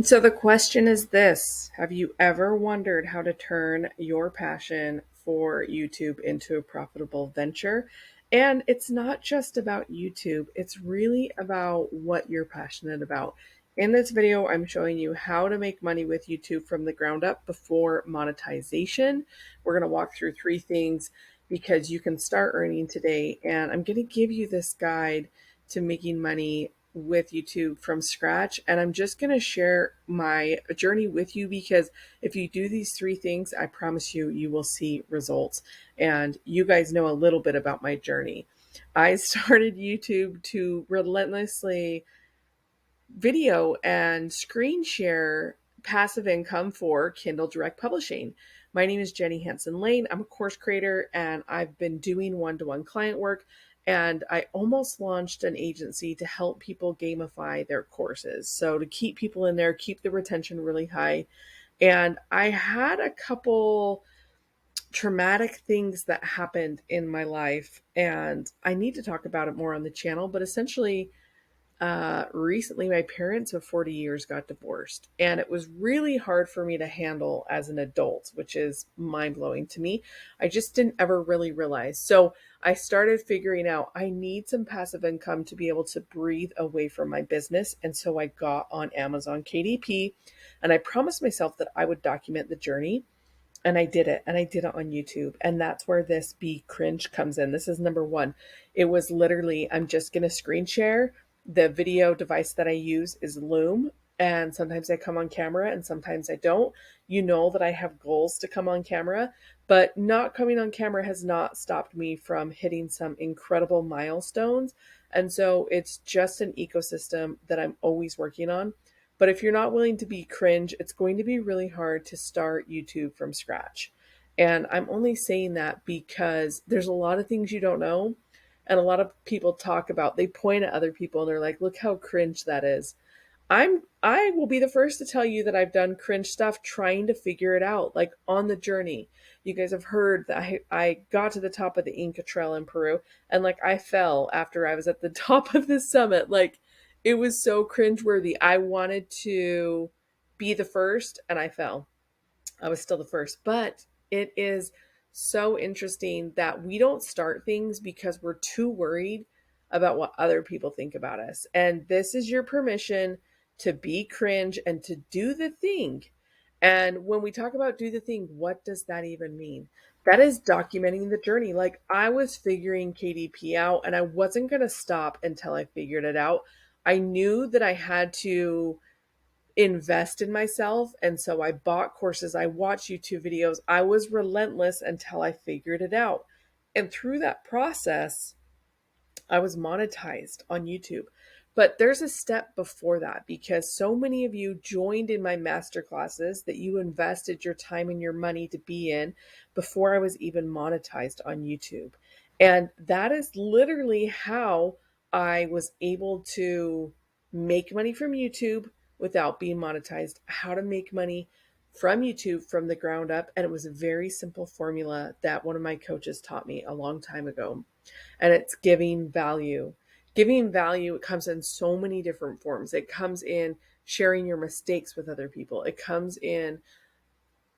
So the question is this: have you ever wondered how to turn your passion for YouTube into a profitable venture? And it's not just about YouTube, it's really about what you're passionate about. In this video, I'm showing you how to make money with YouTube from the ground up before monetization. We're going to walk through three things because you can start earning today. And I'm going to give you this guide to making money with YouTube from scratch. And I'm just going to share my journey with you because if you do these three things, I promise you, you will see results. And you guys know a little bit about my journey. I started YouTube to relentlessly video and screen share passive income for Kindle Direct Publishing. My name is Jenny Hansen Lane. I'm a course creator and I've been doing one-to-one client work. And I almost launched an agency to help people gamify their courses. So to keep people in there, keep the retention really high. And I had a couple traumatic things that happened in my life. And I need to talk about it more on the channel. But essentially, recently my parents of 40 years got divorced, and it was really hard for me to handle as an adult, which is mind-blowing to me. I just didn't ever really realize. So I started figuring out I need some passive income to be able to breathe away from my business. And so I got on Amazon KDP, and I promised myself that I would document the journey, and I did it, and I did it on YouTube. And that's where this Be Cringe comes in. This is number one. It was literally, I'm just going to screen share. The video device that I use is Loom. And sometimes I come on camera and sometimes I don't. You know that I have goals to come on camera, but not coming on camera has not stopped me from hitting some incredible milestones. And so it's just an ecosystem that I'm always working on. But if you're not willing to be cringe, it's going to be really hard to start YouTube from scratch. And I'm only saying that because there's a lot of things you don't know. And a lot of people talk about, they point at other people and they're like, look how cringe that is. I will be the first to tell you that I've done cringe stuff trying to figure it out, like on the journey. You guys have heard that I got to the top of the Inca Trail in Peru, and like I fell after I was at the top of the summit. Like it was so cringeworthy. I wanted to be the first and I fell. I was still the first, but it is so interesting that we don't start things because we're too worried about what other people think about us. And this is your permission to be cringe and to do the thing. And when we talk about do the thing, what does that even mean? That is documenting the journey. Like I was figuring KDP out and I wasn't going to stop until I figured it out. I knew that I had to invest in myself. And so I bought courses, I watched YouTube videos. I was relentless until I figured it out. And through that process, I was monetized on YouTube. But there's a step before that because so many of you joined in my master classes that you invested your time and your money to be in before I was even monetized on YouTube. And that is literally how I was able to make money from YouTube without being monetized, how to make money from YouTube from the ground up. And it was a very simple formula that one of my coaches taught me a long time ago, and it's giving value. Giving value, it comes in so many different forms. It comes in sharing your mistakes with other people. It comes in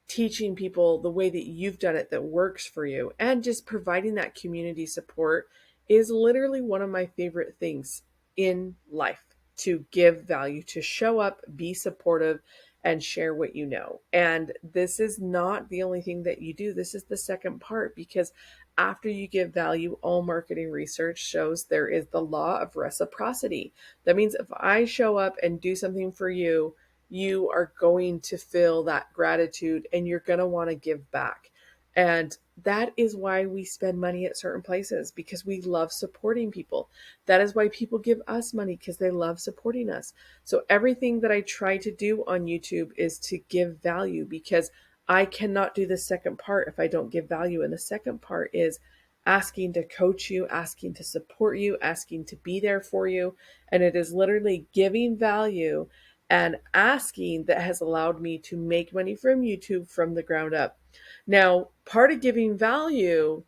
teaching people the way that you've done it that works for you. And just providing that community support is literally one of my favorite things in life, to give value, to show up, be supportive, and share what you know. And this is not the only thing that you do. This is the second part because after you give value, all marketing research shows there is the law of reciprocity. That means if I show up and do something for you, you are going to feel that gratitude and you're going to want to give back. And that is why we spend money at certain places, because we love supporting people. That is why people give us money, because they love supporting us. So everything that I try to do on YouTube is to give value, because I cannot do the second part if I don't give value. And the second part is asking to coach you, asking to support you, asking to be there for you. And it is literally giving value and asking that has allowed me to make money from YouTube from the ground up. Now, part of giving value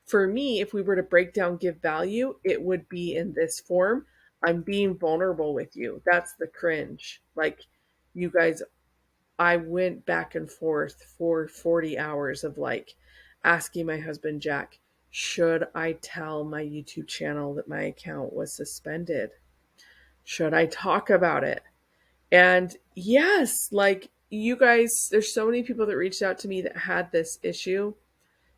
for me, if we were to break down give value, it would be in this form. I'm being vulnerable with you. That's the cringe. Like You guys, I went back and forth for 40 hours of like asking my husband, Jack, should I tell my YouTube channel that my account was suspended? Should I talk about it? And yes, like you guys, there's so many people that reached out to me that had this issue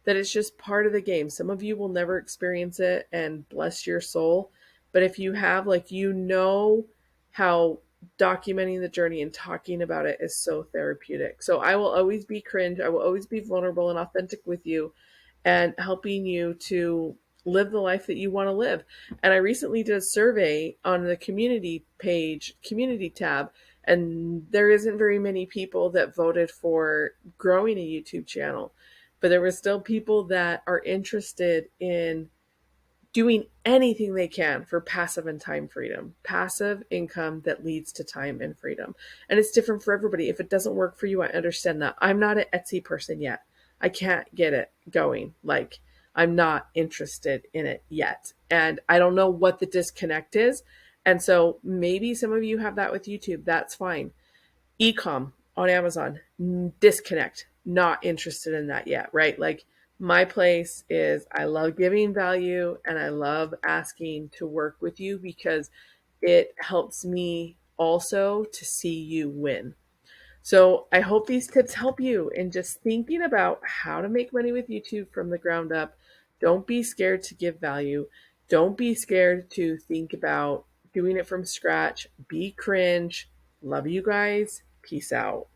that it's just part of the game. Some of you will never experience it and bless your soul. But if you have, like, you know how documenting the journey and talking about it is so therapeutic. So I will always be cringe. I will always be vulnerable and authentic with you and helping you to live the life that you want to live. And I recently did a survey on the community page, community tab, and there isn't very many people that voted for growing a YouTube channel. But there were still people that are interested in doing anything they can for passive and time freedom, passive income that leads to time and freedom. And it's different for everybody. If it doesn't work for you, I understand that. I'm not an Etsy person yet. I can't get it going. Like, I'm not interested in it yet. And I don't know what the disconnect is. And so maybe some of you have that with YouTube. That's fine. Ecom on Amazon, disconnect, not interested in that yet, right? Like my place is I love giving value and I love asking to work with you because it helps me also to see you win. So I hope these tips help you in just thinking about how to make money with YouTube from the ground up. Don't be scared to give value. Don't be scared to think about doing it from scratch. Be cringe. Love you guys. Peace out.